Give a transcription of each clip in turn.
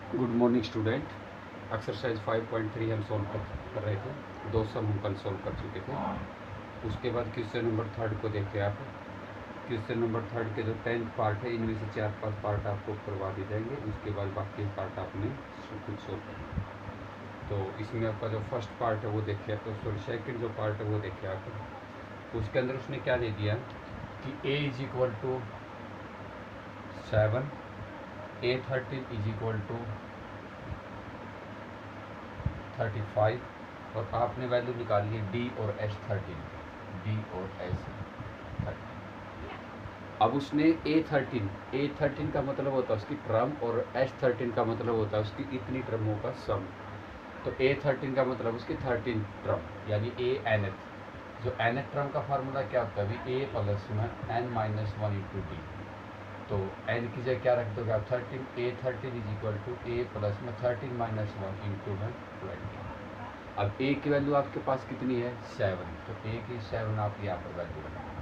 Good morning student. Exercise 5.3 हम solve कर रहे थे। दो सम हम कल सॉल्व कर चुके थे। उसके बाद क्वेश्चन नंबर थर्ड को देखिए आप। क्वेश्चन नंबर थर्ड के जो 10th पार्ट है, इनमें से 4-5 पार्ट आपको करवा दिए जाएंगे। उसके बाद बाकी पार्ट आपने खुद सॉल्व करना। तो इसमें आपका जो फर्स्ट पार्ट है वो देखिए आप, सॉरी सेकेंड जो पार्ट है वो देखिए आप। उसके अंदर उसने क्या दे दिया कि a is equal to 7, A13 is equal to 35 और आपने वैल्यू निकाली है डी और S13। अब उसने A13 का मतलब होता है उसकी टर्म और S13 का मतलब होता है उसकी इतनी टर्मों का सम। तो A13 का मतलब उसकी 13 टर्म यानी ANth। जो nth टर्म का फार्मूला क्या होता है अभी, A प्लस में n-1 इंटू डी। तो n की जगह क्या रख दोगे आप 13, A13 is equal to A plus में 13-1 इंटू में 20। अब a की वैल्यू आपके पास कितनी है 7, तो a की 7 आप यहाँ पर वैल्यू रखेंगे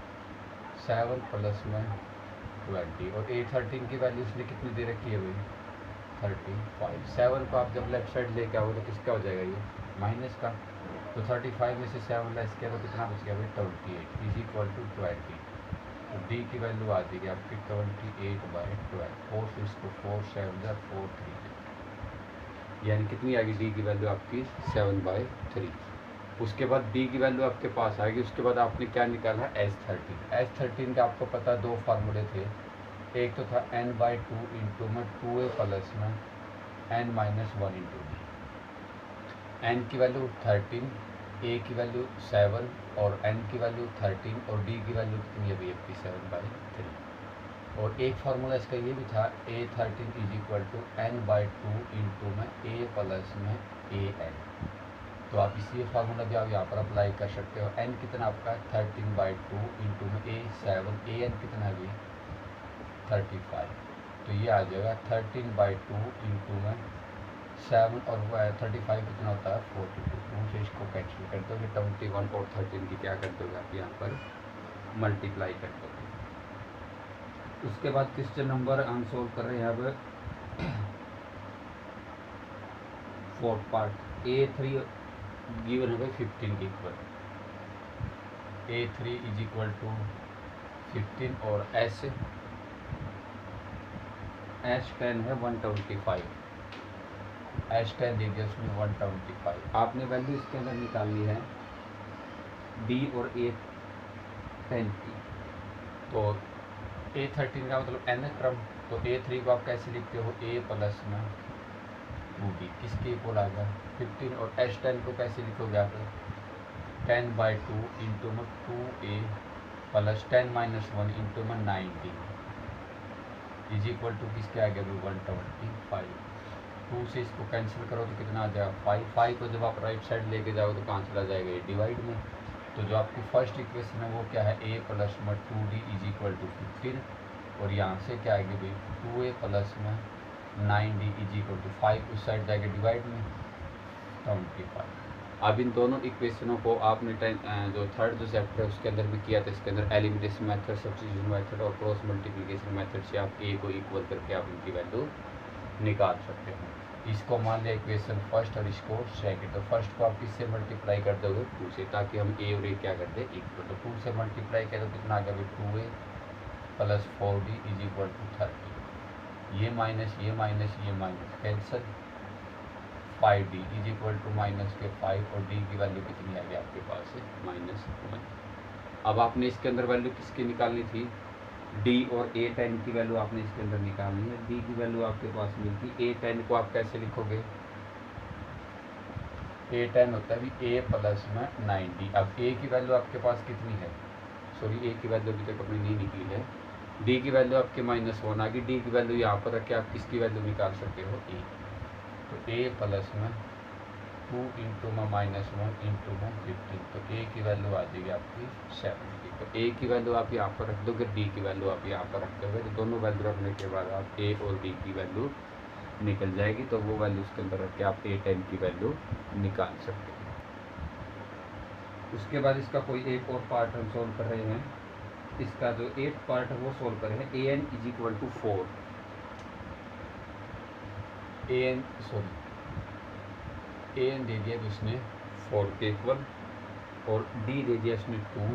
7 प्लस में 20 और A13 की वैल्यू उसने कितनी दे रखी है भाई 35। 7 को आप जब लेफ्ट साइड लेके आओगे तो किसका हो जाएगा ये माइनस का। तो 35 में से 7 लेस किया तो कितना बच गया भाई 28 इज इक्वल टू 20। तो डी की वैल्यू आ जाएगी आपकी 28/12। 4 से इसको 4 7 4 3 यानी कितनी आएगी डी की वैल्यू आपकी 7/3। उसके बाद डी की वैल्यू आपके पास आएगी। उसके बाद आपने क्या निकाला S13 का आपको पता दो फार्मूले थे। एक तो था n/2 इंटू में 2a प्लस में n-1 इंटू डी। n की वैल्यू 13, a की वैल्यू 7 और n की वैल्यू 13 और d की वैल्यू कितनी है भाई आपकी 7/3। और एक फार्मूला इसका ये भी था A13 is equal to n/2 into में a प्लस में an। तो आप इसी फार्मूला भी आप यहाँ पर अप्लाई कर सकते हो। n कितना आपका 13/2 इंटू में a7, an कितना है 35। तो ये आ जाएगा 13/2 इंटू में 7 और 35 कितना होता है 42। 2 से इसको कैंसिल कर दोगे 21 और 13 की क्या कर दोगे आप यहाँ पर मल्टीप्लाई कर दोगे। उसके बाद क्वेश्चन नंबर हम सोल्व कर रहे हैं अब फोर्थ पार्ट। A3 गिवन है 15 के equal. A3 is equal to 15 और S10 है 125। S10 दे दिया उसमें 125। आपने वैल्यू इसके अंदर निकालनी है D और A10 की। तो A13 का मतलब nth टर्म। तो A3 को आप कैसे लिखते हो a प्लस में 2d किसके इक्वल आ गया 15। और S10 को कैसे लिखोगे आप 10/2 इंटू में 2a प्लस 10-1 इंटू में 90 इज इक्वल टू किसके आ गया 125। 2 से इसको कैंसिल करो तो कितना आ जाएगा 5 को जब आप राइट साइड लेके जाओगे तो कहाँ चला जाएगा ये डिवाइड में। तो जो आपकी फर्स्ट इक्वेशन है वो क्या है a प्लस में 2d इज इक्वल टू 15 और यहाँ से क्या आएगी भाई 2a प्लस में 9d इज इक्वल टू 5 उस साइड जाएगा डिवाइड में 25। अब इन दोनों इक्वेशनों को आपने जो थर्ड जो चैप्टर है उसके अंदर भी किया था। इसके अंदर एलिमिनेशन मेथड, सब्स्टिट्यूशन मेथड और क्रॉस मल्टीप्लिकेशन मेथड से आप a को इक्वल करके आप इनकी वैल्यू निकाल सकते हो। इसको मान लिया इक्वेशन फर्स्ट और इसको सेकंड। तो फर्स्ट को आप किससे मल्टीप्लाई कर दोगे 2 से, ताकि हम a और a क्या कर दे इक्वल। तो 2 से मल्टीप्लाई करें तो कितना आ गया 2a plus 4d is equal to 30। ये minus cancel 5d is equal to minus के 5 और d की वैल्यू कितनी आ गई आपके पास है -1। अब आपने इसके अंदर वैल्यू किसकी निकालनी थी d और A10 की वैल्यू आपने इसके अंदर निकालनी है। d की वैल्यू आपके पास मिलती है। A10 को आप कैसे लिखोगे A10 होता है भी a प्लस में 90। अब a की वैल्यू आपके पास कितनी है, सॉरी a की वैल्यू अभी तक अपनी नहीं निकली है। d की वैल्यू आपके -1 आ गई। d की वैल्यू यहाँ पर रख के आप किसकी वैल्यू निकाल सकते हो a। तो a प्लस में 2 इंटू में -1 इंटू में 15। तो a की वैल्यू आ जाएगी आपकी 70। तो a की वैल्यू आप यहाँ पर रख दोगे, d की वैल्यू आप यहाँ पर रख दोगे। तो दोनों वैल्यू रखने के बाद आप a और d की वैल्यू निकल जाएगी। तो वो वैल्यू उसके अंदर रख के आप A10 की वैल्यू निकाल सकते हैं। उसके बाद इसका कोई एक और पार्ट हम सोल्व कर रहे हैं। इसका जो 8th पार्ट है वो सोल्व कर रहे हैं। an is equal to 4। A N दे दिया तो इसने 4 के इक्वल, और डी दे दिया इसने 2,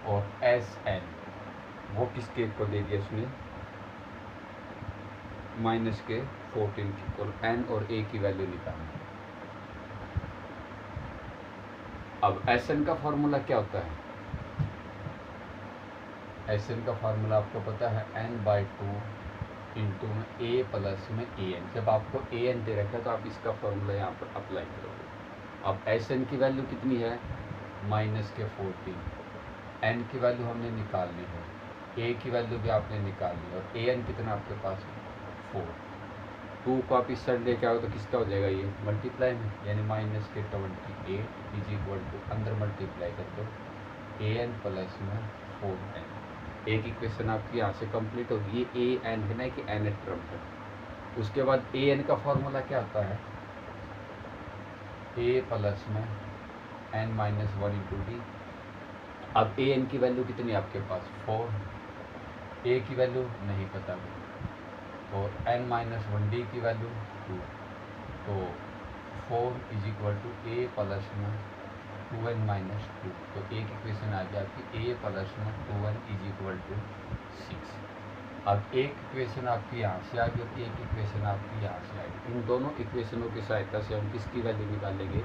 और एस एन वो किसके इक्वल दे दिया इसने माइनस के 14 के इक्वल। एन और ए की वैल्यू निकालनी। अब एस एन का फॉर्मूला क्या होता है? एस एन का फार्मूला आपको पता है n/2 इंटू में a प्लस में ए एन। जब आपको ए एन दे रखा है तो आप इसका फॉर्मूला यहाँ पर अप्लाई करोगे। अब एस एन की वैल्यू कितनी है? माइनस के 14। एन की वैल्यू हमने निकालनी है, ए की वैल्यू भी आपने निकालनी है, और ए एन कितना आपके पास है? 4। 2 को आप इस साइड लेके आओ तो किसका हो जाएगा? ये मल्टीप्लाई में, यानी माइनस के 28 इज इक्वल टू, अंदर मल्टीप्लाई कर दो, ए एन प्लस में 4n। एक इक्वेशन आपकी यहाँ से कंप्लीट होगी। ये ए एन है ना कि एन टर्म है। उसके बाद ए एन का फॉर्मूला क्या आता है? ए प्लस में एन माइनस 1 इंटू डी। अब ए एन की वैल्यू कितनी है आपके पास? 4। ए की वैल्यू नहीं पता, और एन माइनस 1 डी की वैल्यू 2। तो 4 is equal to A plus में 2n माइनस 2। तो एक इक्वेशन आ गया आपकी ए प्लस में 2n इज इक्वल टू 6। अब एक इक्वेशन आपकी यहाँ से आ गई और एक इक्वेशन आपकी यहाँ से आएगी। इन दोनों इक्वेशनों की सहायता से हम किसकी वैल्यू निकालेंगे?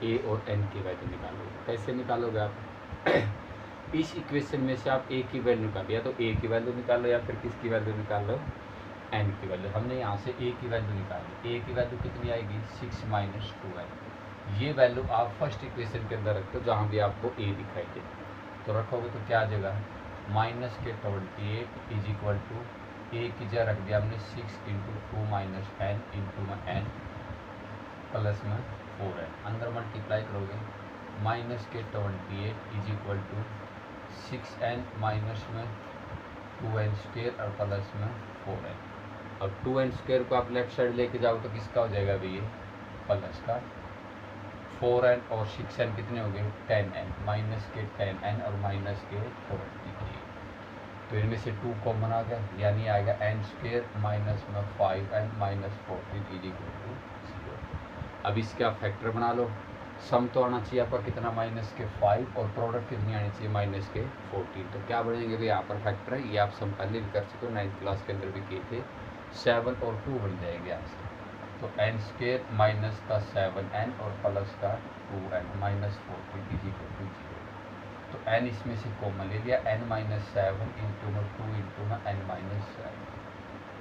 ए और एन की वैल्यू निकालोगे। कैसे निकालोगे आप? इस इक्वेशन में से आप ए की वैल्यू निकालो, या तो ए की वैल्यू निकालो या फिर किसकी वैल्यू निकालो? एन की वैल्यू। हमने यहाँ से ए की वैल्यू निकाली। ए की वैल्यू कितनी आएगी? 6 माइनस 2n। ये वैल्यू आप फर्स्ट इक्वेशन के अंदर रखते हो जहाँ भी आपको ए दिखाई दे, तो रखोगे तो क्या आ जाएगा? माइनस के 28 इज इक्वल टू, ए की जगह रख दिया हमने 6 इंटू 2 माइनस एन इंटू में एन प्लस में 4n। अंदर मल्टीप्लाई करोगे, माइनस के 28 is equal to 6n minus में 2n स्क्वेयर और प्लस में 4n। अब 2n स्क्वेयर को आप लेफ्ट साइड लेके जाओ तो किसका हो जाएगा भैया? प्लस का। 4n और 6n कितने हो गए? 10n। माइनस के 10n और माइनस के 28। तो इनमें से 2 कॉमन आ गया, यानी आएगा n स्क्वेयर माइनस में 5n minus 14 is equal to 0। अब इसके आप फैक्टर बना लो। सम तो आना चाहिए आपका कितना? माइनस के 5, और प्रोडक्ट कितनी आनी चाहिए? माइनस के 14। तो क्या बनेंगे भाई? यहाँ पर फैक्टर है, ये आप सम पहले भी कर चुके हो, 9th क्लास के अंदर भी किए थे। 7 और 2 बन जाएंगे यहाँ से। तो n स्क्वेयर माइनस का 7n और प्लस का 2n minus 14 is equal to 0। तो n इसमें से कॉमन ले लिया, n माइनस 7 इंटू में 2 इंटू में n माइनस 7।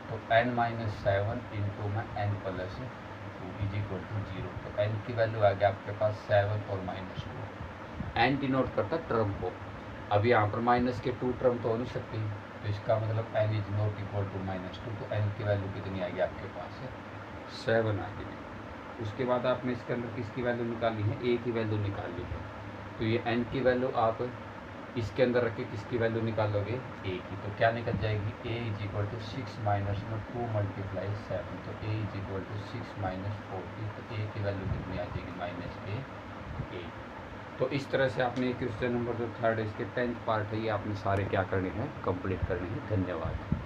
तो n माइनस 7 इंटू में n plus 2 is equal to 0। तो n की वैल्यू आ गया आपके पास 7 और माइनस 2। n डिनोट करता टर्म को। अब यहाँ पर माइनस के 2 टर्म तो हो नहीं सकती, तो इसका मतलब n is not equal to -2। तो n की वैल्यू कितनी आएगी आपके पास? 7 आ गई। उसके बाद आपने इसके अंदर किसकी वैल्यू निकाली है? ए की वैल्यू निकाली है। तो ये एन की वैल्यू आप इसके अंदर रख के किसकी वैल्यू निकालोगे? ए की। तो क्या निकल जाएगी? ए इज इक्वल टू 6 माइनस में 2 मल्टीप्लाई 7। तो ए इज इक्वल टू 6 माइनस 40। तो ए की वैल्यू कितनी आ जाएगी? माइनस के 8। तो इस तरह से आपने क्वेश्चन नंबर जो 3rd इसके 10th पार्ट है ये आपने सारे क्या करने हैं? कंप्लीट करने हैं। धन्यवाद।